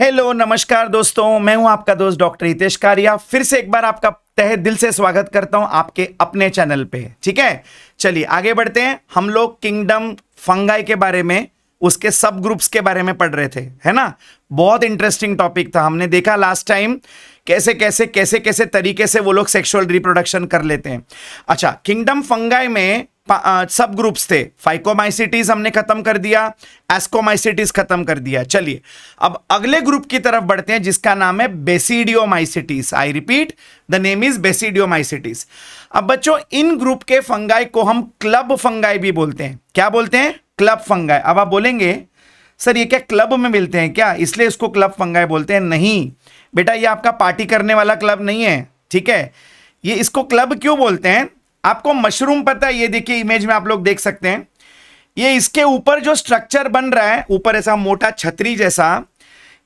Hello नमस्कार दोस्तों, मैं हूं आपका दोस्त डॉक्टर हितेश कारिया। फिर से एक बार आपका तहे दिल से स्वागत करता हूं आपके अपने चैनल पे। ठीक है, चलिए आगे बढ़ते हैं। हम लोग किंगडम फंगाई के बारे में, उसके सब ग्रुप्स के बारे में पढ़ रहे थे, है ना। बहुत इंटरेस्टिंग टॉपिक था। हमने देखा लास्ट टाइम कैसे कैसे तरीके से वो लोग सेक्सुअल रिप्रोडक्शन कर लेते हैं। अच्छा, किंगडम फंगाई में सब ग्रुप्स थे। फाइकोमाइसिटीज हमने खत्म कर दिया, एस्कोमाइसिटीज खत्म कर दिया। चलिए अब अगले ग्रुप की तरफ बढ़ते हैं जिसका नाम है basidiomycetes. I repeat, the name is basidiomycetes. अब बच्चों, इन ग्रुप के फंगाई को हम क्लब फंगाई भी बोलते हैं। क्या बोलते हैं? Club fungi. अब आप बोलेंगे सर ये क्या क्लब में मिलते हैं क्या, इसलिए इसको क्लब फंगाई बोलते हैं? नहीं बेटा, ये आपका पार्टी करने वाला क्लब नहीं है। ठीक है, ये इसको क्लब क्यों बोलते हैं? आपको मशरूम पता है? ये देखिए इमेज में आप लोग देख सकते हैं, ये इसके ऊपर जो स्ट्रक्चर बन रहा है, ऊपर ऐसा मोटा छतरी जैसा,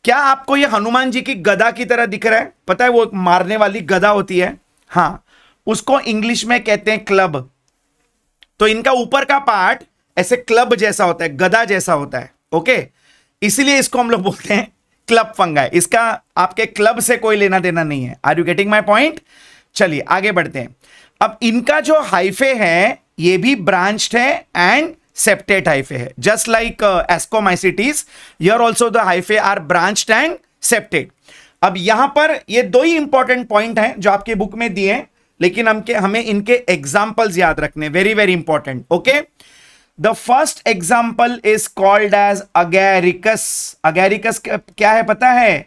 क्या आपको ये हनुमान जी की गदा की तरह दिख रहा है? पता है वो मारने वाली गदा होती है, हाँ, उसको इंग्लिश में कहते हैं क्लब। तो इनका ऊपर का पार्ट ऐसे क्लब जैसा होता है, गदा जैसा होता है। ओके, इसीलिए इसको हम लोग बोलते हैं क्लब फंगाई। इसका आपके क्लब से कोई लेना देना नहीं है। Are you getting my point? चलिए आगे बढ़ते हैं। अब इनका जो हाइफे है ये भी ब्रांच्ड है एंड सेप्टेट हाइफे है, just like ascomycetes. Here also the hyphae are branched and septate. अब यहां पर ये दो ही इंपॉर्टेंट पॉइंट हैं जो आपके बुक में दिए हैं, लेकिन हमें इनके एग्जांपल्स याद रखने, very very important. Okay, the first example is called as agaricus. Agaricus क्या है पता है?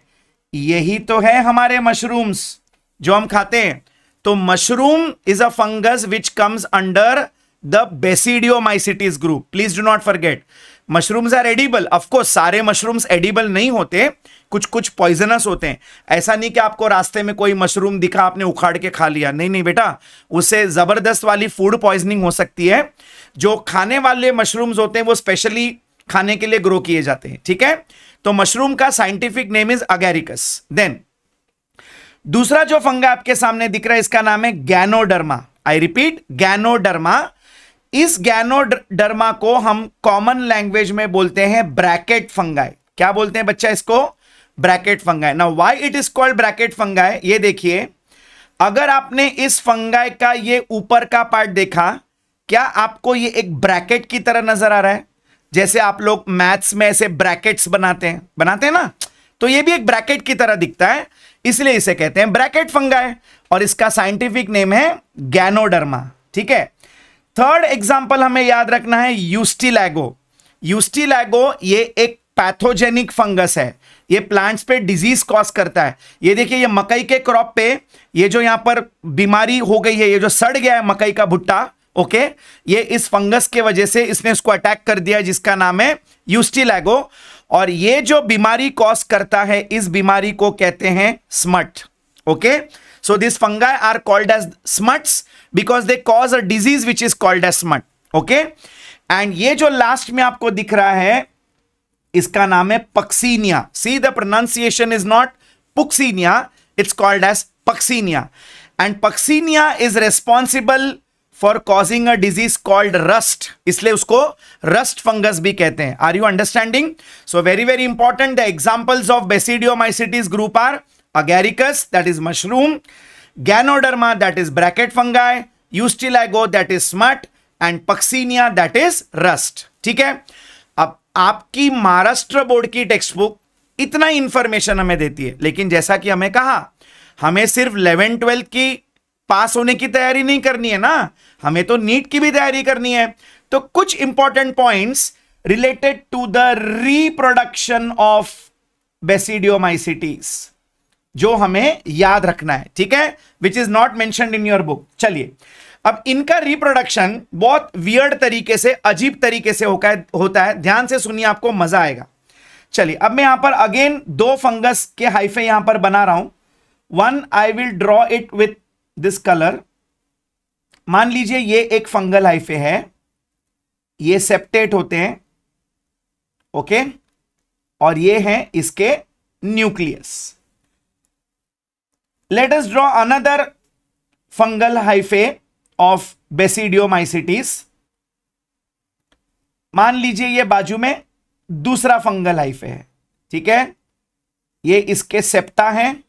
यही तो है हमारे मशरूम्स जो हम खाते हैं। तो mushroom is a fungus which comes under the basidiomycetes group. Please do not forget, mushrooms are edible. Of course सारे मशरूम्स एडिबल नहीं होते, कुछ कुछ पॉइजनस होते हैं। ऐसा नहीं कि आपको रास्ते में कोई मशरूम दिखा आपने उखाड़ के खा लिया, नहीं नहीं बेटा, उससे जबरदस्त वाली फूड पॉइजनिंग हो सकती है। जो खाने वाले मशरूम्स होते हैं वो स्पेशली खाने के लिए ग्रो किए जाते हैं। ठीक है, तो मशरूम का scientific name is agaricus. Then दूसरा जो फंगा आपके सामने दिख रहा है इसका नाम है गैनोडर्मा। I repeat, ganoderma. इस गैनोडर्मा को हम कॉमन लैंग्वेज में बोलते हैं ब्रैकेट फंगाई। क्या बोलते हैं बच्चा इसको? Bracket fungi. Now why it is called bracket fungi, ये देखिए, अगर आपने इस फंगाई का ये ऊपर का पार्ट देखा, क्या आपको ये एक ब्रैकेट की तरह नजर आ रहा है? जैसे आप लोग मैथ्स में ऐसे ब्रैकेट्स बनाते हैं ना, तो ये भी एक ब्रैकेट की तरह दिखता है, इसलिए इसे कहते हैं ब्रैकेट फंगाई और इसका साइंटिफिक नेम है गैनोडर्मा। ठीक है, थर्ड एग्जांपल हमें याद रखना है यूस्टिलैगो। यूस्टिलैगो ये एक पैथोजेनिक फंगस है, ये प्लांट्स पे डिजीज कॉज करता है। ये देखिए, ये मकई के क्रॉप पे ये जो यहां पर बीमारी हो गई है, ये जो सड़ गया है मकई का भुट्टा, ओके, ये इस फंगस के वजह से इसने इसको अटैक कर दिया, जिसका नाम है यूस्टिलैगो। और ये जो बीमारी कॉज करता है, इस बीमारी को कहते हैं smut. Okay, so this fungi are called as smuts because they cause a disease which is called as smut. Okay, and ये जो लास्ट में आपको दिख रहा है इसका नाम है Puccinia. See the pronunciation is not Puccinia, it's called as Puccinia. And Puccinia is responsible for causing a disease called rust, इसलिए उसको रस्ट फंगस भी कहते हैं। Are you understanding? So very very important, the examples of Basidiomycetes group are Agaricus, that is mushroom, Ganoderma, that is bracket fungi, Ustilago, that is smut, and Puccinia, that is rust. ठीक है, अब आपकी Maharashtra board की text book इतना information हमें देती है, लेकिन जैसा कि हमें कहा, हमें सिर्फ 11-12 की पास होने की तैयारी नहीं करनी है ना, हमें तो नीट की भी तैयारी करनी है। तो कुछ important points related to the reproduction of basidiomycetes जो हमें याद रखना है, ठीक है, which is not mentioned in your book. चलिए, अब इनका रिप्रोडक्शन बहुत वियर्ड तरीके से, अजीब तरीके से होता है। ध्यान से सुनिए, आपको मजा आएगा। चलिए, अब मैं यहां पर अगेन दो फंगस के हाइफे यहां पर बना रहा हूं। One, I will draw it with this colour. मान लीजिए ये एक फंगल हाइफे है, ये सेप्टेट होते हैं, ओके, और ये हैं इसके nucleus. Let us draw another fungal hyphae of basidiomycetes. मान लीजिए ये बाजू में दूसरा फंगल हाइफे है, ठीक है, ये इसके सेप्टा हैं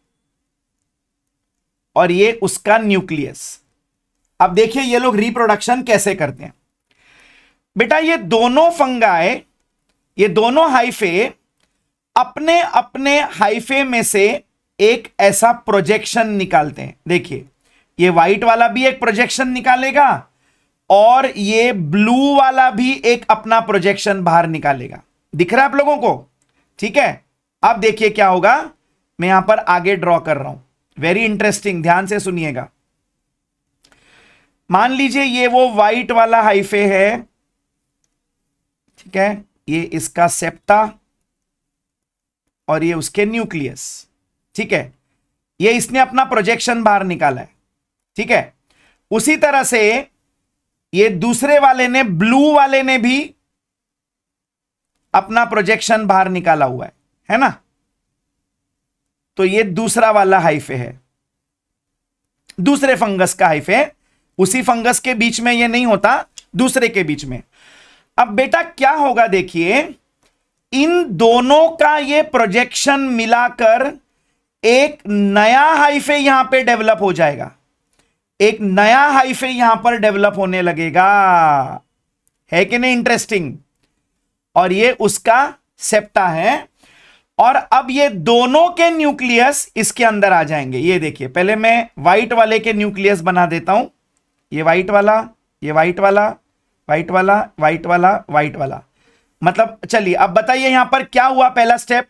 और ये उसका न्यूक्लियस। अब देखिए ये लोग रिप्रोडक्शन कैसे करते हैं। बेटा ये दोनों फंगाई, ये दोनों हाइफे अपने अपने हाइफे में से एक ऐसा प्रोजेक्शन निकालते हैं। देखिए ये व्हाइट वाला भी एक प्रोजेक्शन निकालेगा और ये ब्लू वाला भी एक अपना प्रोजेक्शन बाहर निकालेगा। दिख रहा है आप लोगों को? ठीक है, अब देखिए क्या होगा, मैं यहां पर आगे ड्रॉ कर रहा हूं, वेरी इंटरेस्टिंग, ध्यान से सुनिएगा। मान लीजिए ये वो व्हाइट वाला हाइफे है, ठीक है, ये इसका सेप्टा और ये उसके न्यूक्लियस। ठीक है, ये इसने अपना प्रोजेक्शन बाहर निकाला है। ठीक है, उसी तरह से ये दूसरे वाले ने, ब्लू वाले ने भी अपना प्रोजेक्शन बाहर निकाला हुआ है ना? तो ये दूसरा वाला हाइफे है, दूसरे फंगस का हाइफे है। उसी फंगस के बीच में ये नहीं होता, दूसरे के बीच में। अब बेटा क्या होगा, देखिए इन दोनों का ये प्रोजेक्शन मिलाकर एक नया हाइफे यहां पे डेवलप हो जाएगा, एक नया हाइफे यहां पर डेवलप होने लगेगा। है कि नहीं इंटरेस्टिंग? और ये उसका सेप्टा है और अब ये दोनों के न्यूक्लियस इसके अंदर आ जाएंगे। ये देखिए, पहले मैं व्हाइट वाले के न्यूक्लियस बना देता हूं। ये व्हाइट वाला, ये व्हाइट वाला, व्हाइट वाला, व्हाइट वाला, व्हाइट वाला। मतलब चलिए अब बताइए यहां पर क्या हुआ पहला स्टेप?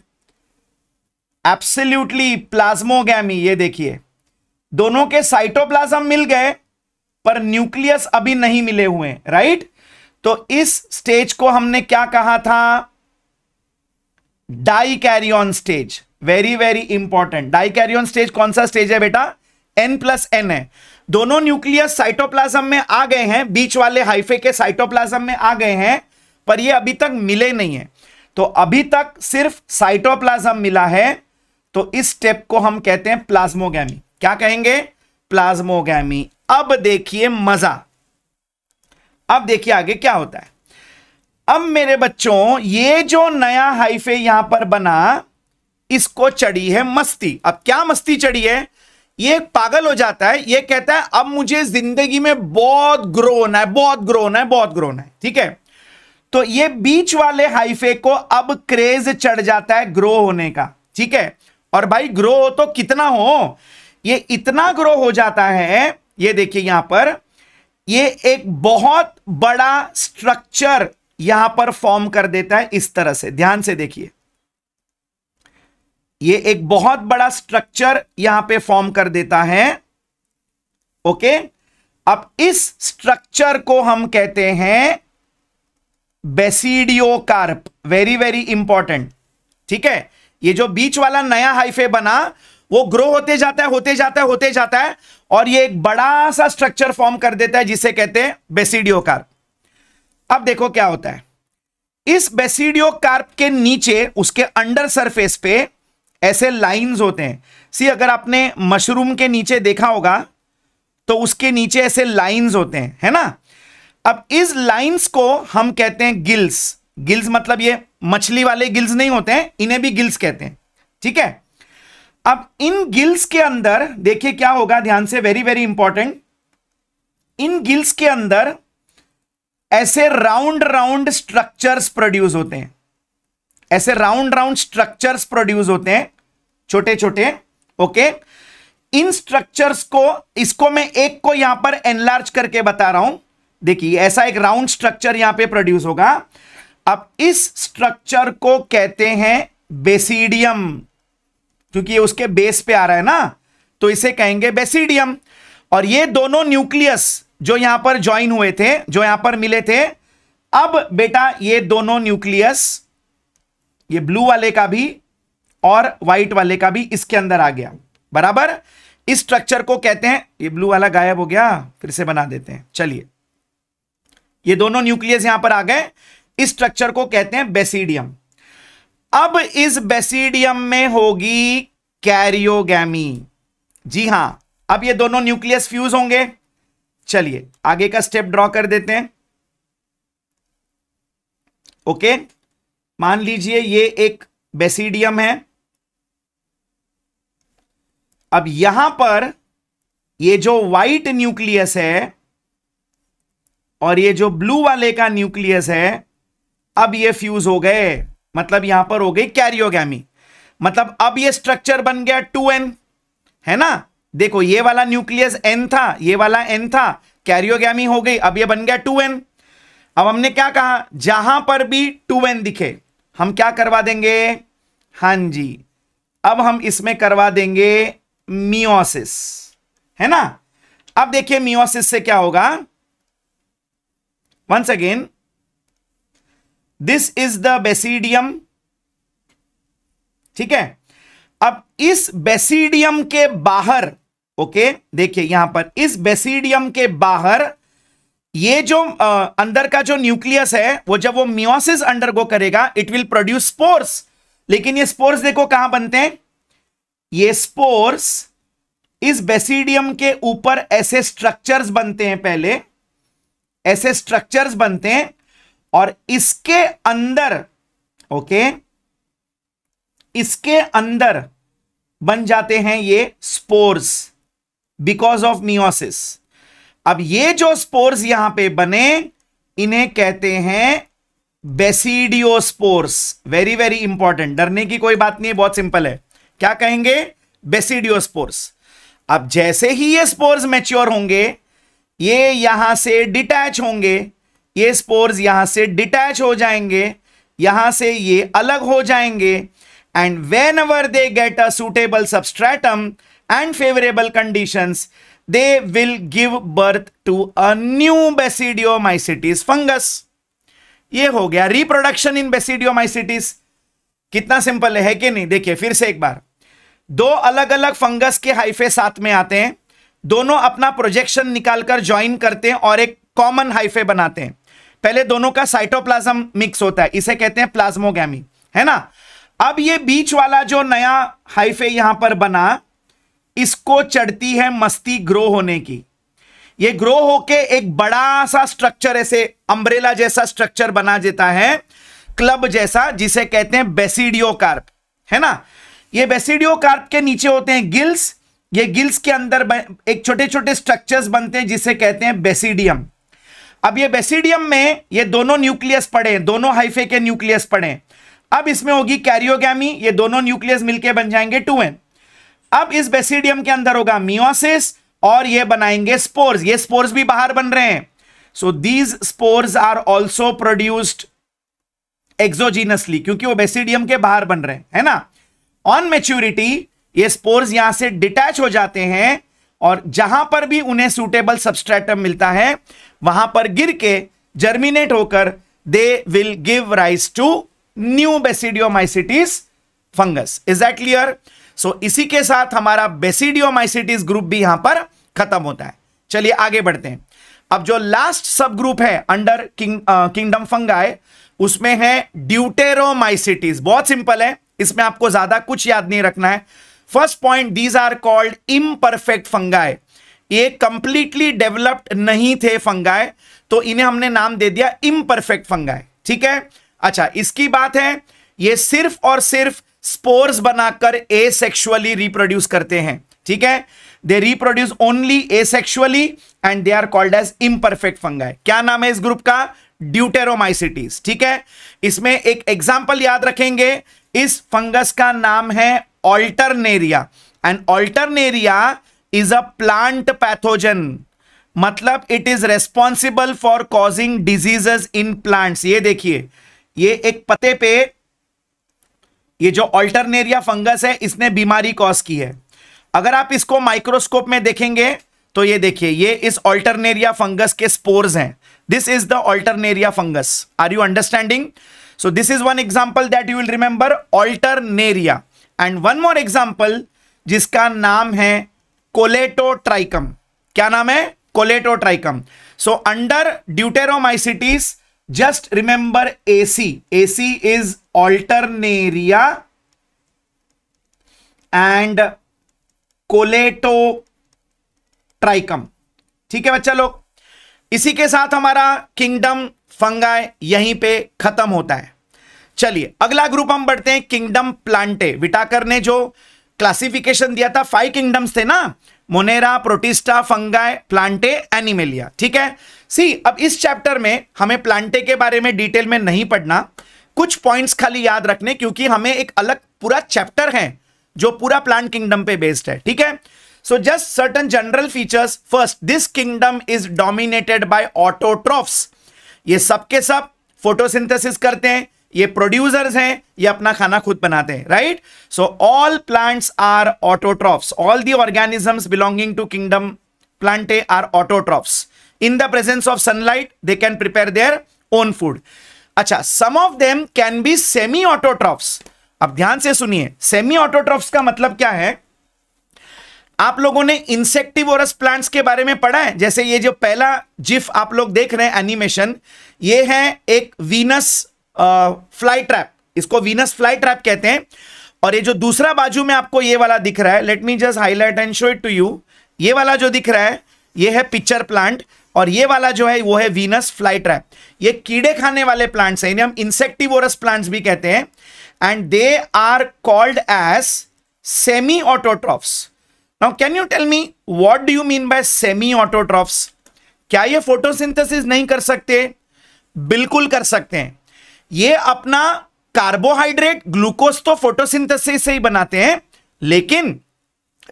Absolutely plasmogamy. ये देखिए दोनों के साइटोप्लाज्म मिल गए पर न्यूक्लियस अभी नहीं मिले हुए, राइट? तो इस स्टेज को हमने क्या कहा था? Dikaryon stage. Very very important. Dikaryon stage कौन सा स्टेज है बेटा? N+N है। दोनों न्यूक्लियस साइटोप्लाज्म में आ गए हैं, बीच वाले हाइफे के साइटोप्लाज्म में आ गए हैं, पर ये अभी तक मिले नहीं है। तो अभी तक सिर्फ साइटोप्लाज्म मिला है, तो इस स्टेप को हम कहते हैं प्लाज्मोगैमी। क्या कहेंगे? प्लाज्मोगैमी। अब देखिए मजा, अब देखिए आगे क्या होता है। अब मेरे बच्चों ये जो नया हाइफे यहां पर बना, इसको चढ़ी है मस्ती। अब क्या मस्ती चढ़ी है? ये पागल हो जाता है, ये कहता है अब मुझे जिंदगी में बहुत ग्रो होना है, बहुत ग्रो होना है, बहुत ग्रो होना है। ठीक है, तो ये बीच वाले हाइफे को अब क्रेज चढ़ जाता है ग्रो होने का। ठीक है, और भाई ग्रो हो तो कितना हो, ये इतना ग्रो हो जाता है, ये देखिए यहां पर ये एक बहुत बड़ा स्ट्रक्चर यहां पर फॉर्म कर देता है इस तरह से। ध्यान से देखिए, ये एक बहुत बड़ा स्ट्रक्चर यहां पे फॉर्म कर देता है। ओके, अब इस स्ट्रक्चर को हम कहते हैं बेसिडियोकार्प। Very very important. ठीक है, ये जो बीच वाला नया हाइफे बना वो ग्रो होते जाता है, होते जाता है, होते जाता है, और ये एक बड़ा सा स्ट्रक्चर फॉर्म कर देता है जिसे कहते हैं बेसिडियोकार्प। अब देखो क्या होता है, इस बेसिडियोकार्प के नीचे, उसके अंडर सरफेस पे ऐसे लाइंस होते हैं। सी, अगर आपने मशरूम के नीचे देखा होगा तो उसके नीचे ऐसे लाइंस होते हैं, है ना? अब इस लाइंस को हम कहते हैं गिल्स। गिल्स मतलब ये मछली वाले गिल्स नहीं होते हैं, इन्हें भी गिल्स कहते हैं। ठीक है, अब इन गिल्स के अंदर देखिए क्या होगा, ध्यान से, वेरी वेरी इंपॉर्टेंट। इन गिल्स के अंदर ऐसे राउंड राउंड स्ट्रक्चर्स प्रोड्यूस होते हैं, ऐसे राउंड राउंड स्ट्रक्चर्स प्रोड्यूस होते हैं, छोटे छोटे। ओके, इन स्ट्रक्चर्स को, इसको मैं एक को यहां पर एनलार्ज करके बता रहा हूं। देखिए ऐसा एक राउंड स्ट्रक्चर यहां पे प्रोड्यूस होगा। अब इस स्ट्रक्चर को कहते हैं बेसिडियम, क्योंकि ये उसके बेस पे आ रहा है ना, तो इसे कहेंगे बेसिडियम। और ये दोनों न्यूक्लियस जो यहां पर ज्वाइन हुए थे, जो यहां पर मिले थे, अब बेटा ये दोनों न्यूक्लियस, ये ब्लू वाले का भी और व्हाइट वाले का भी इसके अंदर आ गया, बराबर। इस स्ट्रक्चर को कहते हैं, ये ब्लू वाला गायब हो गया, फिर से बना देते हैं। चलिए, ये दोनों न्यूक्लियस यहां पर आ गए, इस स्ट्रक्चर को कहते हैं बेसिडियम। अब इस बेसिडियम में होगी कैरियोगैमी। जी हां, अब ये दोनों न्यूक्लियस फ्यूज होंगे। चलिए आगे का स्टेप ड्रॉ कर देते हैं। ओके, मान लीजिए ये एक बेसिडियम है, अब यहां पर ये जो व्हाइट न्यूक्लियस है और ये जो ब्लू वाले का न्यूक्लियस है, अब ये फ्यूज हो गए, मतलब यहां पर हो गई कैरियोगैमी। मतलब अब ये स्ट्रक्चर बन गया 2n, है ना। देखो ये वाला न्यूक्लियस n था, ये वाला n था, कैरियोगैमी हो गई, अब ये बन गया 2n। अब हमने क्या कहा, जहां पर भी 2n दिखे हम क्या करवा देंगे, हां जी, अब हम इसमें करवा देंगे मियोसिस, है ना। अब देखिए मियोसिस से क्या होगा, once again this is the basidium, ठीक है। अब इस बेसिडियम के बाहर, ओके, देखिए यहां पर इस बेसिडियम के बाहर ये जो अंदर का जो न्यूक्लियस है, वो जब वो मियोसिस अंडरगो करेगा इट विल प्रोड्यूस स्पोर्स। लेकिन ये स्पोर्स देखो कहां बनते हैं, ये स्पोर्स इस बेसिडियम के ऊपर ऐसे स्ट्रक्चर्स बनते हैं, पहले ऐसे स्ट्रक्चर्स बनते हैं और इसके अंदर, ओके, इसके अंदर बन जाते हैं ये स्पोर्स बिकॉज ऑफ मियोसिस। अब ये जो स्पोर्स यहां पे बने इन्हें कहते हैं बेसिडियोस्पोर्स। वेरी वेरी इंपॉर्टेंट, डरने की कोई बात नहीं है, बहुत सिंपल है। क्या कहेंगे, बेसिडियोस्पोर्स। अब जैसे ही ये स्पोर्स मैच्योर होंगे, ये यहां से डिटैच होंगे, ये स्पोर्स यहां से डिटैच हो जाएंगे, यहां से ये अलग हो जाएंगे, and whenever they get a suitable substratum and favorable conditions, they will give birth to a new Basidiomycetes fungus. ये हो गया रिप्रोडक्शन इन Basidiomycetes। कितना सिंपल है कि नहीं। देखिए फिर से एक बार, दो अलग अलग फंगस के हाइफे साथ में आते हैं, दोनों अपना प्रोजेक्शन निकालकर ज्वाइन करते हैं और एक कॉमन हाइफे बनाते हैं। पहले दोनों का साइटोप्लाज्म मिक्स होता है, इसे कहते हैं प्लाज्मोगैमी, है ना। अब ये बीच वाला जो नया हाइफे यहां पर बना, इसको चढ़ती है मस्ती ग्रो होने की। ये ग्रो होके एक बड़ा सा स्ट्रक्चर, ऐसे अम्ब्रेला जैसा स्ट्रक्चर बना देता है, क्लब जैसा, जिसे कहते हैं बेसिडियोकार्प, है ना। ये बेसिडियोकार्प के नीचे होते हैं गिल्स, ये गिल्स के अंदर एक छोटे छोटे स्ट्रक्चर्स बनते हैं जिसे कहते हैं बेसिडियम। अब ये बेसिडियम में ये दोनों न्यूक्लियस पड़े, दोनों हाइफे के न्यूक्लियस पड़े। अब इसमें होगी कैरियोगैमी, ये दोनों न्यूक्लियस मिलके बन जाएंगे 2n। अब इस बेसिडियम के अंदर होगा मियोसिस और ये बनाएंगे स्पोर्स। ये स्पोर्स भी बाहर बन रहे हैं, so these spores are also produced exogenously, क्योंकि वो बेसिडियम के बाहर बन रहे हैं, है ना। ऑन मैच्योरिटी ये स्पोर्स यहां से डिटैच हो जाते हैं और जहां पर भी उन्हें सूटेबल सबस्ट्रेटम मिलता है वहां पर गिर के जर्मिनेट होकर they will give rise to new Basidiomycetes fungus. Is that clear. So इसी के साथ हमारा Basidiomycetes ग्रुप भी यहां पर खत्म होता है। चलिए आगे बढ़ते हैं। अब जो लास्ट सब ग्रुप है अंडर किंगडम फंगाई, उसमें है ड्यूटेरोमाइसिटीज। बहुत सिंपल है, इसमें आपको ज्यादा कुछ याद नहीं रखना है। First point, these are called imperfect fungi. ये कंप्लीटली डेवलप्ड नहीं थे फंगाई, तो इन्हें हमने नाम दे दिया इम्परफेक्ट फंगाई, ठीक है। अच्छा, इसकी बात है, ये सिर्फ और सिर्फ स्पोर्स बनाकर एसेक्सुअली रिप्रोड्यूस करते हैं, ठीक है। They reproduce only asexually and they are called as imperfect fungi. क्या नाम है इस ग्रुप का, ड्यूटेरोमाइसिटीज, ठीक है। इसमें एक एग्जांपल याद रखेंगे, इस फंगस का नाम है Alternaria, and Alternaria is a plant pathogen, मतलब it is responsible for causing diseases in plants. ये देखिए, ये एक पत्ते पे ये जो ऑल्टरनेरिया फंगस है, इसने बीमारी कॉज की है। अगर आप इसको माइक्रोस्कोप में देखेंगे तो ये देखिए, ये इस ऑल्टरनेरिया फंगस के स्पोर्स हैं। This is the alternaria fungus. Are you understanding. So this is one example that you will remember, alternaria. And one more example जिसका नाम है कोलेटोट्राइकम। क्या नाम है, colletotrichum. So under deuteromycetes just remember AC. AC is Alternaria and Coletotrichum, ठीक है बच्चा लोग। इसी के साथ हमारा किंगडम फंगाई यहीं पे खत्म होता है। चलिए अगला ग्रुप हम बढ़ते हैं, किंगडम प्लांटे। विटाकर ने जो क्लासिफिकेशन दिया था, 5 किंगडम्स थे ना, Monera, protista, fungi, Plantae, animalia. ठीक है, सी अब इस चैप्टर में हमें प्लांटे के बारे में डिटेल में नहीं पढ़ना, कुछ पॉइंट्स खाली याद रखने, क्योंकि हमें एक अलग पूरा चैप्टर है जो पूरा प्लांट किंगडम पे बेस्ड है। ठीक है, so just certain general features. First, this kingdom is dominated by autotrophs. ये सब के सब फोटोसिंथेसिस करते हैं, ये प्रोड्यूसर्स हैं, ये अपना खाना खुद बनाते हैं, right. So all plants are autotrophs, all the organisms belonging to kingdom Plantae are autotrophs. In the presence of sunlight they can prepare their own food. अच्छा, some of them can be semi autotrophs. अब ध्यान से सुनिए, semi autotrophs का मतलब क्या है। आप लोगों ने इंसेक्टिवोरस प्लांट्स के बारे में पढ़ा है, जैसे ये जो पहला जिफ आप लोग देख रहे हैं एनिमेशन, ये है एक वीनस फ्लाई ट्रैप, इसको वीनस फ्लाई ट्रैप कहते हैं। और ये जो दूसरा बाजू में आपको ये वाला दिख रहा है, let me just highlight and show it to you, ये वाला जो दिख रहा है ये है पिक्चर प्लांट, और ये वाला जो है वो है वीनस फ्लाई ट्रैप। ये कीड़े खाने वाले प्लांट्स हैं, इन्हें हम इंसेक्टिवोरस प्लांट्स भी कहते हैं, and they are called as semi autotrophs. Now can you tell me what do you mean by semi autotrophs? क्या ये फोटोसिंथेसिस नहीं कर सकते? बिल्कुल कर सकते हैं। ये अपना कार्बोहाइड्रेट ग्लूकोज तो फोटोसिंथेसिस से ही बनाते हैं, लेकिन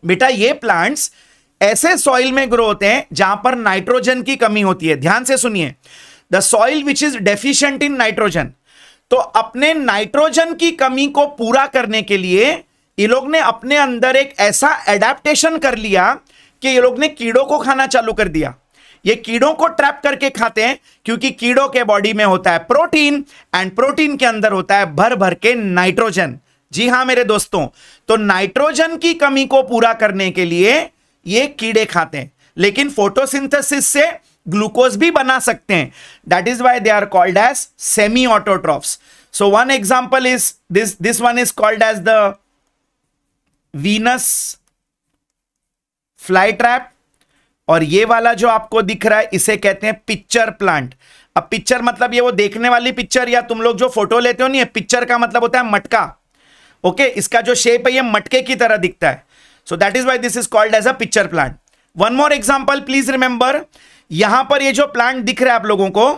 बेटा ये प्लांट्स ऐसे सॉइल में ग्रो होते हैं जहां पर नाइट्रोजन की कमी होती है। ध्यान से सुनिए, the soil which is deficient in nitrogen. तो अपने नाइट्रोजन की कमी को पूरा करने के लिए ये लोग ने अपने अंदर एक ऐसा एडेप्टेशन कर लिया कि ये लोग ने कीड़ों को खाना चालू कर दिया। ये कीड़ों को ट्रैप करके खाते हैं, क्योंकि कीड़ों के बॉडी में होता है प्रोटीन, एंड प्रोटीन के अंदर होता है भर भर के नाइट्रोजन। जी हां मेरे दोस्तों, तो नाइट्रोजन की कमी को पूरा करने के लिए ये कीड़े खाते हैं, लेकिन फोटोसिंथेसिस से ग्लूकोज भी बना सकते हैं। That is why they are called as semi autotrophs. So one example is this one is called as the Venus fly trap, और ये वाला जो आपको दिख रहा है इसे कहते हैं पिक्चर प्लांट। अब पिक्चर मतलब ये वो देखने वाली पिक्चर, या तुम लोग जो फोटो लेते हो नहीं, पिक्चर का मतलब होता है मटका। ओके, इसका जो शेप है ये मटके की तरह दिखता है। So that is why this is called as a pitcher plant. One more example please remember, यहां पर ये जो प्लांट दिख रहा है आप लोगों को,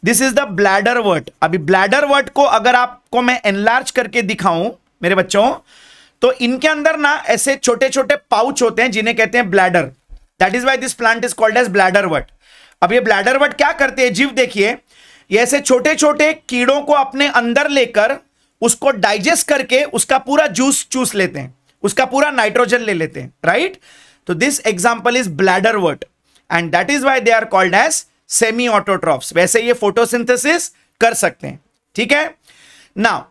दिस इज द ब्लैडर वर्ट। अभी ब्लैडर वर्ट को अगर आपको मैं एनलार्ज करके दिखाऊं मेरे बच्चों, तो इनके अंदर ना ऐसे छोटे छोटे पाउच होते हैं जिन्हें कहते हैं bladder. That is why this plant is called as bladderwort. अब ये ब्लैडर वर्ट क्या करते हैं, जीव देखिए, ये ऐसे छोटे छोटे कीड़ों को अपने अंदर लेकर उसको डाइजेस्ट करके उसका पूरा जूस चूस लेते हैं, उसका पूरा नाइट्रोजन ले लेते हैं, राइट। तो this example is bladderwort, and that is why they are called as semi autotrophs. वैसे ये फोटोसिंथेसिस कर सकते हैं, ठीक है। नाउ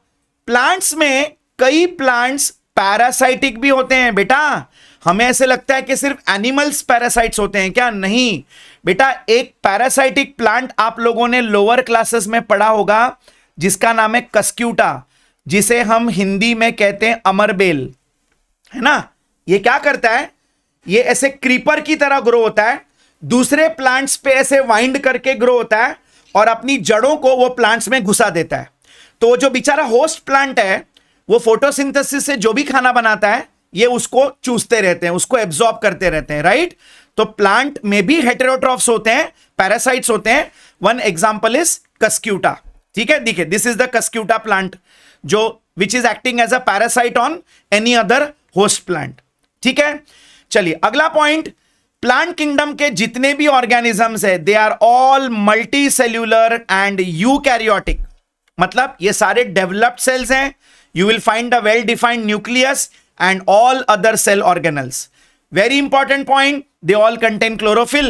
प्लांट्स में कई प्लांट्स पैरासाइटिक भी होते हैं बेटा। हमें ऐसे लगता है कि सिर्फ एनिमल्स पैरासाइट्स होते हैं, क्या? नहीं बेटा, एक पैरासाइटिक प्लांट आप लोगों ने लोअर क्लासेस में पढ़ा होगा जिसका नाम है कस्क्यूटा, जिसे हम हिंदी में कहते हैं अमरबेल, है ना। ये क्या करता है, ये ऐसे क्रीपर की तरह ग्रो होता है, दूसरे प्लांट्स पे ऐसे वाइंड करके ग्रो होता है और अपनी जड़ों को वो प्लांट्स में घुसा देता है। तो जो बेचारा होस्ट प्लांट है वो फोटोसिंथेसिस से जो भी खाना बनाता है ये उसको चूसते रहते हैं, उसको एब्जॉर्ब करते रहते हैं, राइट। तो प्लांट में भी हेटेरोट्रॉफ्स होते हैं, पैरासाइट्स होते हैं। वन एग्जांपल इज कस्क्यूटा, ठीक है। देखिए, this is the Cuscuta plant जो which is acting as a parasite on any other host plant, ठीक है। चलिए अगला पॉइंट, प्लांट किंगडम के जितने भी ऑर्गेनिजम्स है they are all multi cellular and eukaryotic, मतलब ये सारे डेवलप्ड सेल्स हैं। You will find a well-defined nucleus and all other cell organelles. Very important point, they all contain chlorophyll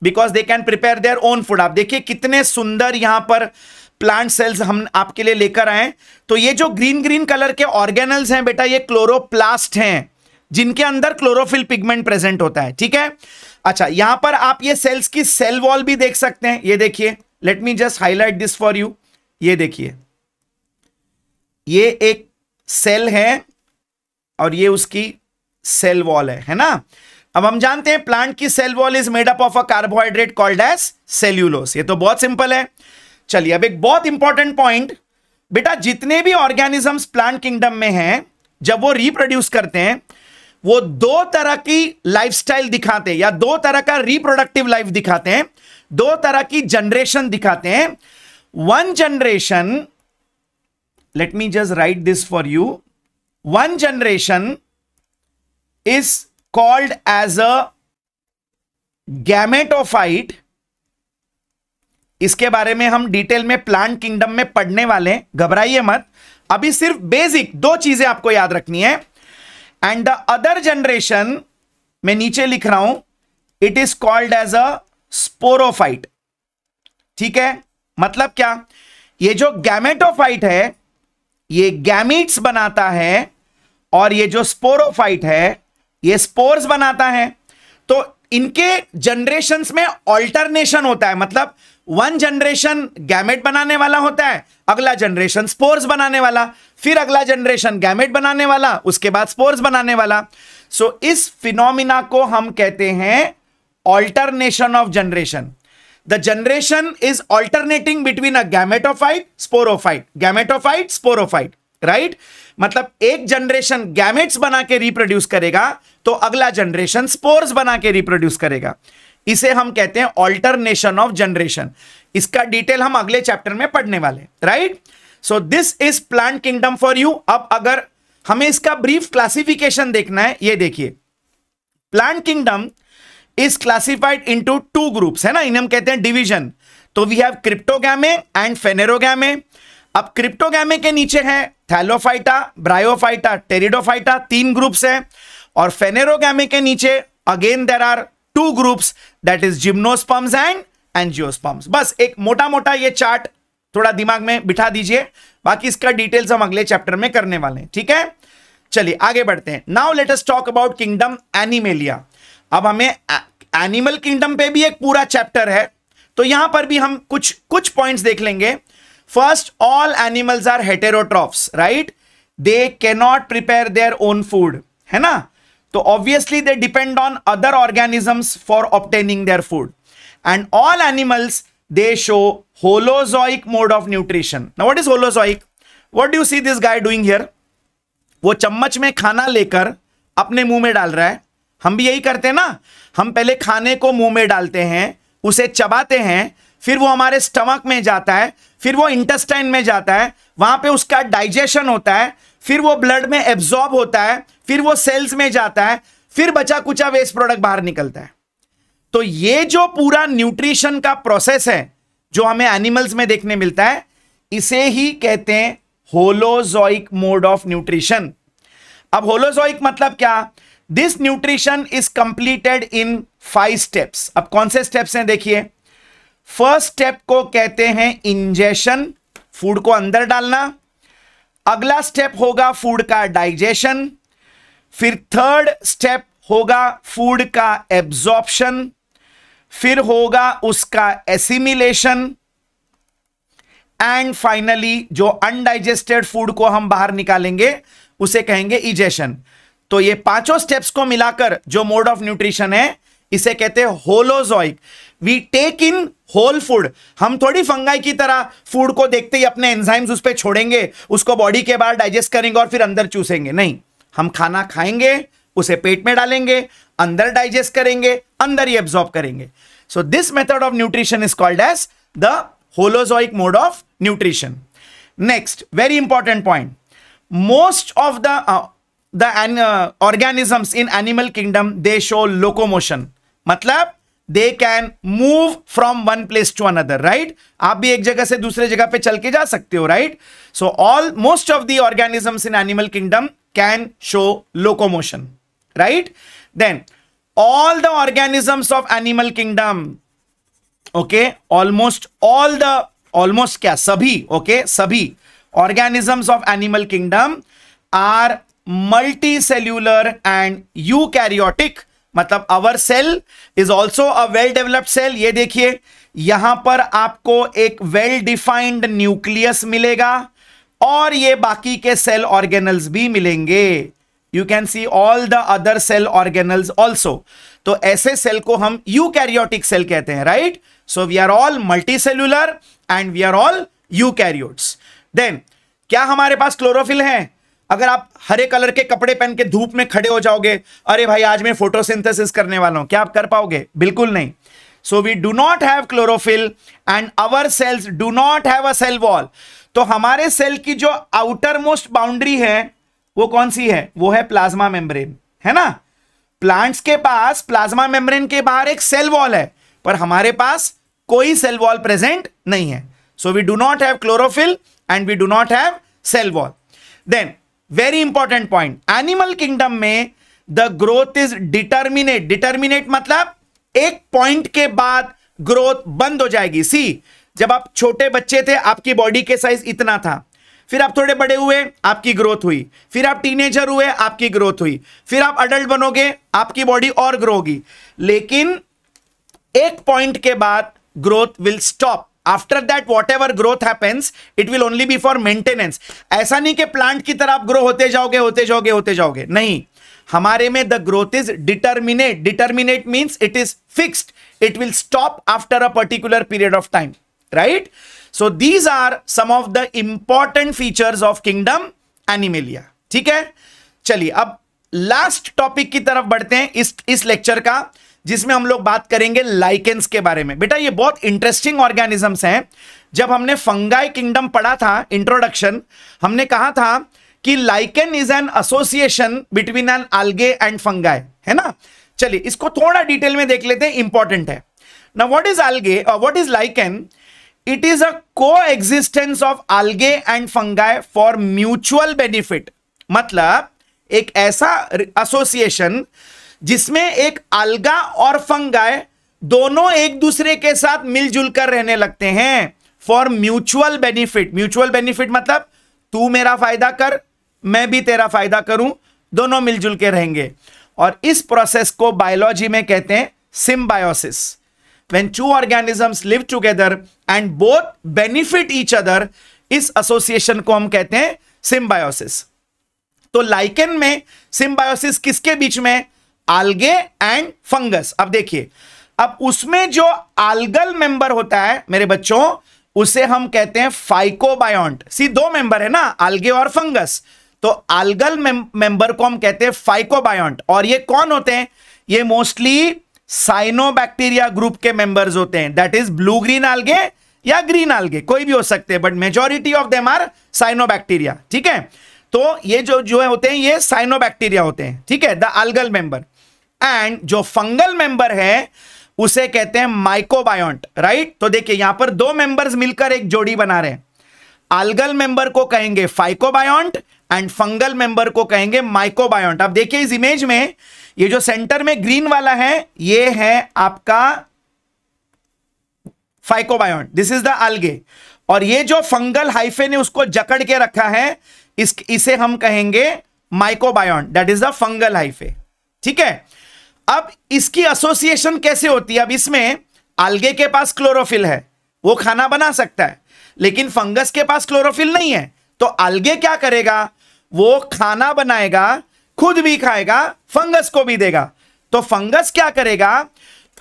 because they can prepare their own food. आप देखिए कितने सुंदर यहां पर प्लांट सेल्स हम आपके लिए लेकर आए। तो ये जो ग्रीन ग्रीन कलर के ऑर्गेनल्स हैं बेटा, ये क्लोरोप्लास्ट हैं जिनके अंदर क्लोरोफिल पिगमेंट प्रेजेंट होता है, ठीक है। अच्छा, यहां पर आप ये सेल्स की सेल वॉल भी देख सकते हैं। ये देखिए, late me just highlight this for you. ये देखिए, ये एक सेल है और ये उसकी सेल वॉल है ना। अब हम जानते हैं प्लांट की cell wall is made up of a carbohydrate called as cellulose. ये तो बहुत सिंपल है। चलिए अब एक बहुत इंपॉर्टेंट पॉइंट, बेटा जितने भी ऑर्गेनिजम्स प्लांट किंगडम में हैं, जब वो रिप्रोड्यूस करते हैं, वो दो तरह की लाइफस्टाइल दिखाते हैं या दो तरह का रिप्रोडक्टिव लाइफ दिखाते हैं, दो तरह की जनरेशन दिखाते हैं. One generation, let me just write this for you. One generation is called as a gametophyte. इसके बारे में हम डिटेल में प्लांट किंगडम में पढ़ने वाले हैं, घबराइए मत. अभी सिर्फ बेसिक दो चीजें आपको याद रखनी है. एंड द अदर जनरेशन, मैं नीचे लिख रहा हूं, it is called as a sporophyte. ठीक है, मतलब क्या? ये जो गैमेटोफाइट है ये गैमीट्स बनाता है, और ये जो स्पोरोफाइट है ये स्पोर्स बनाता है. तो इनके जनरेशंस में ऑल्टरनेशन होता है. मतलब वन जनरेशन गैमेट बनाने वाला होता है, अगला जनरेशन स्पोर्स बनाने वाला, फिर अगला जनरेशन गैमेट बनाने वाला, उसके बाद स्पोर्स बनाने वाला. सो इस फिनोमिना को हम कहते हैं alternation of generation. The generation is alternating between a gametophyte sporophyte, gametophyte sporophyte, right. मतलब एक जनरेशन गैमेट्स बना के रिप्रोड्यूस करेगा तो अगला जनरेशन स्पोर्स बना के रिप्रोड्यूस करेगा. इसे हम कहते हैं ऑल्टरनेशन ऑफ जनरेशन. इसका डिटेल हम अगले चैप्टर में पढ़ने वाले, right. So this is plant kingdom for you. अब अगर हमें इसका ब्रीफ क्लासिफिकेशन देखना है, ये देखिए, plant kingdom is classified into two groups, है ना, इन्हें हम कहते हैं डिवीजन. तो we have cryptogamae and phanerogamae. अब क्रिप्टोगैमे के नीचे है थैलोफाइटा, ब्रायोफाइटा, टेरिडोफाइटा, तीन ग्रुप्स है. और फेनेरोगैमे के नीचे again there are two groups, that is gymnosperms and angiosperms. बस एक मोटा मोटा ये चार्ट थोड़ा दिमाग में बिठा दीजिए, बाकी इसका डिटेल्स हम अगले चैप्टर में करने वाले हैं. ठीक है, चलिए आगे बढ़ते हैं. Now let us talk about kingdom animalia. अब हमें एनिमल किंगडम पे भी एक पूरा चैप्टर है, तो यहां पर भी हम कुछ पॉइंट्स देख लेंगे. First, all animals are heterotrophs, right. They can not prepare their own food, है ना. तो obviously they depend on other organisms for obtaining their food. And all animals they show holozoic mode of nutrition. Now what is holozoic? What do you see this guy doing here? वो चम्मच में खाना लेकर अपने मुंह में डाल रहा है. हम भी यही करते हैं ना, हम पहले खाने को मुंह में डालते हैं, उसे चबाते हैं, फिर वो हमारे स्टमक में जाता है, फिर वो इंटेस्टाइन में जाता है, वहां पे उसका डाइजेशन होता है, फिर वो ब्लड में एब्जॉर्ब होता है, फिर वो सेल्स में जाता है, फिर बचा कुचा वेस्ट प्रोडक्ट बाहर निकलता है. तो ये जो पूरा न्यूट्रिशन का प्रोसेस है जो हमें एनिमल्स में देखने मिलता है, इसे ही कहते हैं होलोजोइक मोड ऑफ न्यूट्रिशन. अब होलोजोइक मतलब क्या? This nutrition is completed in 5 steps. अब कौन से स्टेप्स हैं देखिए. फर्स्ट स्टेप को कहते हैं इंजेशन, फूड को अंदर डालना. अगला स्टेप होगा फूड का डाइजेशन. फिर थर्ड स्टेप होगा फूड का एब्जॉर्प्शन. फिर होगा उसका एसिमिलेशन. एंड फाइनली जो अनडाइजेस्टेड फूड को हम बाहर निकालेंगे उसे कहेंगे इजेशन. तो ये पांचों स्टेप्स को मिलाकर जो मोड ऑफ न्यूट्रिशन है इसे कहते हैं holozoic. We take in whole food. हम थोड़ी फंगाई की तरह फूड को देखते ही अपने एंजाइम्स उस पर छोड़ेंगे, उसको बॉडी के बाहर डाइजेस्ट करेंगे और फिर अंदर चूसेंगे. नहीं, हम खाना खाएंगे, उसे पेट में डालेंगे, अंदर डाइजेस्ट करेंगे, अंदर ही एब्जॉर्ब करेंगे. So this method of nutrition is called as the holozoic mode of nutrition. Next, very important point. Most of the organisms in animal kingdom they show locomotion. मतलब they can move from one place to another, right? आप भी एक जगह से दूसरे जगह पे चल के जा सकते हो, right? So most of the organisms in animal kingdom can show locomotion, right? Then all the organisms of animal kingdom, okay, almost क्या, सभी, okay, सभी organisms of animal kingdom are multicellular and eukaryotic. मतलब our cell is also a well developed cell. ये देखिए, यहां पर आपको एक वेल डिफाइंड न्यूक्लियस मिलेगा और ये बाकी के सेल ऑर्गेनल्स भी मिलेंगे. You can see all the other cell organelles also. तो ऐसे सेल को हम यूकैरियोटिक सेल कहते हैं, right. So we are all multicellular and we are all eukaryotes. Then क्या हमारे पास क्लोरोफिल है? अगर आप हरे कलर के कपड़े पहन के धूप में खड़े हो जाओगे, अरे भाई आज मैं फोटोसिंथेसिस करने वाला हूं, क्या आप कर पाओगे? बिल्कुल नहीं. So we do not have chlorophyll and our cells do not have a cell wall. तो हमारे सेल की जो आउटर मोस्ट बाउंड्री है वो कौन सी है? वो है प्लाज्मा मेम्ब्रेन, है ना. प्लांट्स के पास प्लाज्मा मेम्ब्रेन के बाहर एक सेल वॉल है, पर हमारे पास कोई सेल वॉल प्रेजेंट नहीं है. So we do not have chlorophyll and we do not have cell wall. Then very important point, animal kingdom में the growth is determinate. Determinate मतलब एक पॉइंट के बाद ग्रोथ बंद हो जाएगी. सी, जब आप छोटे बच्चे थे आपकी बॉडी के साइज इतना था, फिर आप थोड़े बड़े हुए आपकी ग्रोथ हुई, फिर आप टीनेजर हुए आपकी ग्रोथ हुई, फिर आप अडल्ट बनोगे आपकी बॉडी और ग्रो होगी. लेकिन एक पॉइंट के बाद growth will stop. After that whatever growth happens it will only be for maintenance. ऐसा नहीं कि प्लांट की तरह आप ग्रो होते जाओगे होते जाओगे होते जाओगे, नहीं. हमारे में the growth is determinate. Determinate means it is fixed, it will stop after a particular period of time, right. So these are some of the important features of kingdom Animalia. ठीक है, चलिए अब लास्ट टॉपिक की तरफ बढ़ते हैं इस lecture का, जिसमें हम लोग बात करेंगे लाइकेंस के बारे में. बेटा ये बहुत इंटरेस्टिंग ऑर्गेनिजम्स हैं. जब हमने फंगाई किंगडम पढ़ा था इंट्रोडक्शन, हमने कहा था कि lichen is an association between an algae and fungi, है ना. चलिए इसको थोड़ा डिटेल में देख लेते हैं, इंपॉर्टेंट है. नाउ व्हाट इज algae और what is lichen? It is a coexistence of algae and fungi for mutual benefit. मतलब एक ऐसा एसोसिएशन जिसमें एक alga और fungi दोनों एक दूसरे के साथ मिलजुल कर रहने लगते हैं for mutual benefit. Mutual benefit मतलब तू मेरा फायदा कर, मैं भी तेरा फायदा करूं, दोनों मिलजुल के रहेंगे. और इस प्रोसेस को बायोलॉजी में कहते हैं symbiosis. When two organisms live together and both benefit each other, इस एसोसिएशन को हम कहते हैं सिम्बायोसिस. तो लाइकेन में सिम्बायोसिस किसके बीच में? आल्गे एंड फंगस. अब देखिए, अब उसमें जो आल्गल मेंबर होता है मेरे बच्चों, उसे हम कहते हैं फाइकोबायोंट. सी, दो मेंबर है ना, आल्गे और फंगस. तो आल्गल मेंबर को हम कहते हैं फाइकोबायोंट. और ये कौन होते हैं? ये मोस्टली साइनोबैक्टीरिया ग्रुप के मेंबर्स होते हैं. That is blue green algae या ग्रीन algae, कोई भी हो सकते हैं, but majority of them are cyanobacteria. ठीक है, तो ये जो होते हैं ये साइनोबैक्टीरिया होते हैं. ठीक है, द algal मेंबर. एंड जो फंगल मेंबर है उसे कहते हैं माइकोबायोंट, राइट. तो देखिए यहां पर दो मेंबर्स मिलकर एक जोड़ी बना रहे हैं. algal मेंबर को कहेंगे फाइकोबायोंट एंड फंगल मेंबर को कहेंगे माइकोबायोंट. अब देखिए इस इमेज में ये जो सेंटर में ग्रीन वाला है ये है आपका phycobiont, this is the algae. और ये जो फंगल हाइफे ने उसको जकड़ के रखा है इसे हम कहेंगे mycobiont, that is the fungal hyphae. ठीक है, अब इसकी एसोसिएशन कैसे होती है? अब इसमें algae के पास क्लोरोफिल है, वो खाना बना सकता है, लेकिन फंगस के पास क्लोरोफिल नहीं है. तो algae क्या करेगा? वो खाना बनाएगा, खुद भी खाएगा, फंगस को भी देगा. तो फंगस क्या करेगा?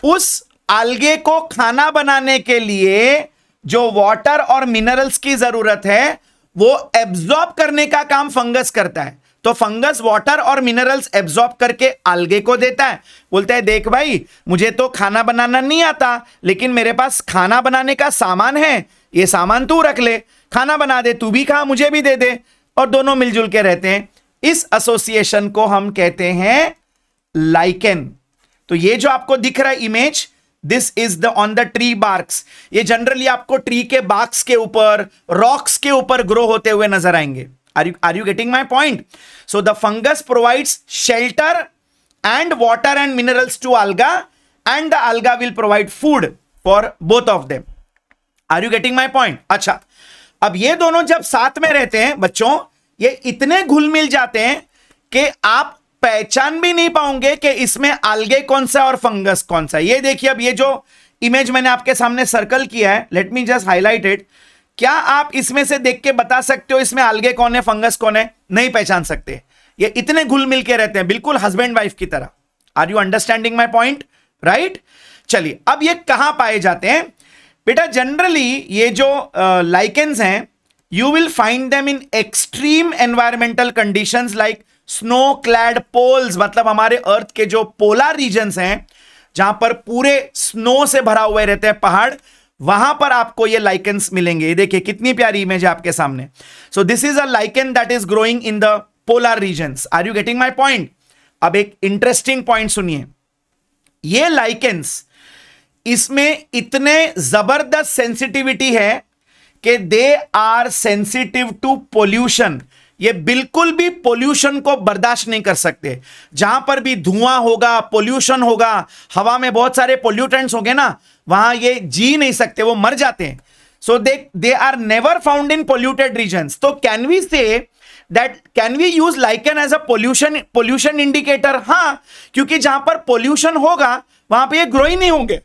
उस algae को खाना बनाने के लिए जो वाटर और मिनरल्स की जरूरत है वो एब्जॉर्ब करने का काम फंगस करता है. तो फंगस वाटर और मिनरल्स एब्जॉर्ब करके algae को देता है. बोलता है देख भाई, मुझे तो खाना बनाना नहीं आता, लेकिन मेरे पास खाना बनाने का सामान है, ये सामान तू रख ले, खाना बना दे, तू भी खा, मुझे भी दे दे, और दोनों मिलजुल के रहते हैं. इस एसोसिएशन को हम कहते हैं लाइकेन. तो ये जो आपको दिख रहा है image, this is the on the tree barks. ये जनरली आपको ट्री के बार्क्स के ऊपर, रॉक्स के ऊपर ग्रो होते हुए नजर आएंगे. Are you getting my point? So the fungus provides shelter and water and minerals to alga, and the alga will provide food for both of them. Are you getting my point? अच्छा, अब ये दोनों जब साथ में रहते हैं बच्चों, ये इतने घुल मिल जाते हैं कि आप पहचान भी नहीं पाओगे कि इसमें algae कौन सा और फंगस कौन सा. ये देखिए, अब ये जो इमेज मैंने आपके सामने सर्कल किया है, let me just highlight it. क्या आप इसमें से देख के बता सकते हो इसमें algae कौन है, फंगस कौन है? नहीं पहचान सकते. ये इतने घुल मिल के रहते हैं, बिल्कुल हस्बैंड वाइफ की तरह. Are you understanding my point? Right. चलिए, अब ये कहां पाए जाते हैं बेटा? जनरली ये जो लाइकेंस हैं you will find them in extreme environmental conditions like snow clad poles, मतलब हमारे अर्थ के जो पोलर रीजन्स हैं जहां पर पूरे स्नो से भरा हुए रहते हैं पहाड़, वहां पर आपको ये लाइकेंस मिलेंगे। ये देखिए कितनी प्यारी इमेज है आपके सामने। So this is a lichen that is growing in the polar regions. Are you getting my point? अब एक इंटरेस्टिंग पॉइंट सुनिए, ये लाइकेंस, इसमें इतने जबरदस्त सेंसिटिविटी है कि they are sensitive to pollution. ये बिल्कुल भी पोल्यूशन को बर्दाश्त नहीं कर सकते। जहां पर भी धुआं होगा, पोल्यूशन होगा, हवा में बहुत सारे पोल्यूटेंट्स होंगे ना, वहां ये जी नहीं सकते, वो मर जाते हैं। So they are never found in polluted regions. तो can we say that, can we use lichen as a pollution indicator? हाँ, क्योंकि जहां पर पोल्यूशन होगा वहां पे ये ग्रो ही नहीं होंगे,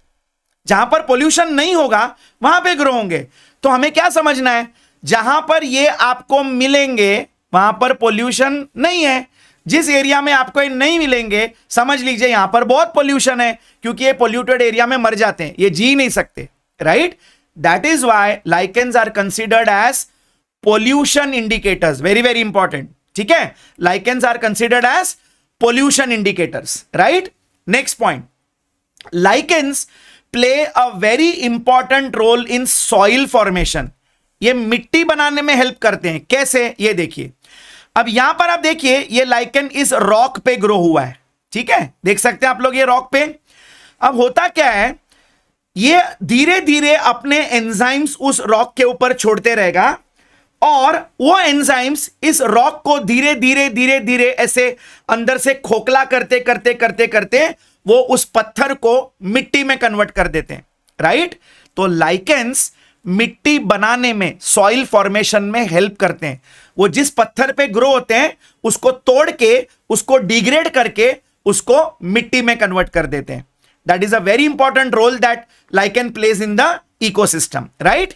जहां पर पोल्यूशन नहीं होगा वहां पे ग्रो होंगे। तो हमें क्या समझना है, जहां पर ये आपको मिलेंगे वहां पर पोल्यूशन नहीं है। जिस एरिया में आपको ये नहीं मिलेंगे, समझ लीजिए यहां पर बहुत पोल्यूशन है, क्योंकि ये पोल्यूटेड एरिया में मर जाते हैं, ये जी नहीं सकते, right? That is why lichens are considered as pollution indicators. Very very important, ठीक है? Lichens are considered as pollution indicators, right? Next point, lichens play a very important role in soil formation. ये मिट्टी बनाने में help करते हैं। कैसे? ये देखिए, अब यहां पर आप देखिए ये लाइकेन इस रॉक पे ग्रो हुआ है, ठीक है? देख सकते हैं आप लोग ये रॉक पे। अब होता क्या है, ये धीरे धीरे अपने एंजाइम्स उस रॉक के ऊपर छोड़ते रहेगा, और वो एंजाइम्स इस रॉक को धीरे धीरे धीरे धीरे ऐसे अंदर से खोखला करते करते करते करते वो उस पत्थर को मिट्टी में कन्वर्ट कर देते हैं, राइट? तो लाइकेन्स मिट्टी बनाने में, सॉइल फॉर्मेशन में हेल्प करते हैं। वो जिस पत्थर पे ग्रो होते हैं उसको तोड़ के, उसको डिग्रेड करके उसको मिट्टी में कन्वर्ट कर देते हैं। That is a very important role that lichen plays in the ecosystem, right?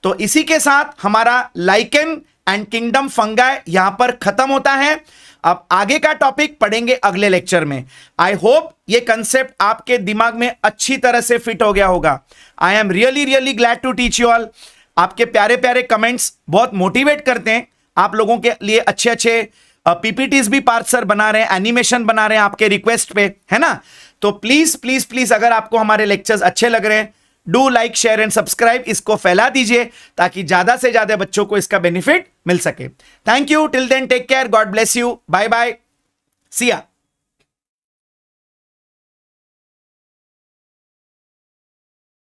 तो इसी के साथ हमारा लाइकेन एंड किंगडम फंगाई यहां पर खत्म होता है। अब आगे का टॉपिक पढ़ेंगे अगले लेक्चर में। आई होप ये कंसेप्ट आपके दिमाग में अच्छी तरह से फिट हो गया होगा। I am really really glad to teach you all. आपके प्यारे प्यारे कमेंट्स बहुत मोटिवेट करते हैं। आप लोगों के लिए अच्छे अच्छे पीपीटीज भी पार्थ सर बना रहे हैं, एनिमेशन बना रहे हैं आपके रिक्वेस्ट पे, है ना? तो प्लीज प्लीज प्लीज, अगर आपको हमारे लेक्चर्स अच्छे लग रहे हैं, do like, share and subscribe. इसको फैला दीजिए ताकि ज्यादा से ज्यादा बच्चों को इसका बेनिफिट मिल सके। Thank you, till then take care, God bless you, bye bye, see या।